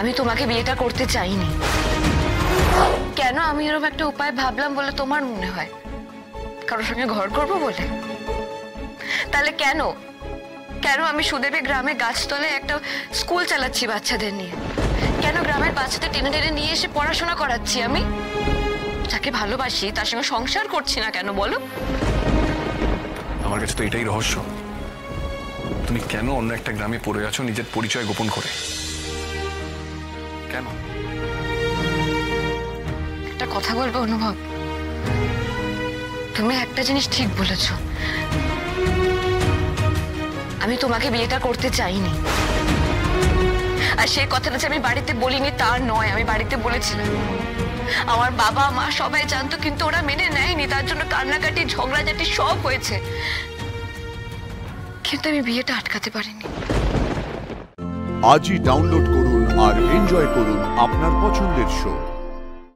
আমি তোমাকে বিয়েটা করতে চাইনি। কেন আমি এরকম একটা উপায় ভাবলাম বলে তোমার মনে হয়? কারোর সঙ্গে ঘর করবো বলে? তাহলে কেন কেন আমি সুদেবের গ্রামে গাছতলায় একটা স্কুল চালাচ্ছি বাচ্চাদের নিয়ে? কেন গ্রামের বাচ্চাদের টেনে টেনে নিয়ে এসে পড়াশোনা করাচ্ছি? আমি যাকে ভালোবাসি তার সঙ্গে সংসার করছি না কেন বলো? আমার কাছে তো এটাই রহস্য, তুমি কেন অন্য একটা গ্রামে পড়ে আছো নিজের পরিচয় গোপন করে? কেন? একটা কথা বলবো অনুভব, তুমি একটা জিনিস ঠিক বলেছো, আমি তোমাকে বিয়েটা করতে চাইনি। আর সেই কথাটা যে আমি বাড়িতে বলিনি তা নয়, আমি বাড়িতে বলেছিলাম। আমার বাবা মা সবাই জানতো, কিন্তু ওরা মেনে নেয়নি। তার জন্য কান্নাকাটি ঝগড়াঝাটি সব হয়েছে, কিন্তু আমি বিয়েটা আটকাতে পারিনি। আজই ডাউনলোড করুন আর এনজয় করুন আপনার পছন্দের শো।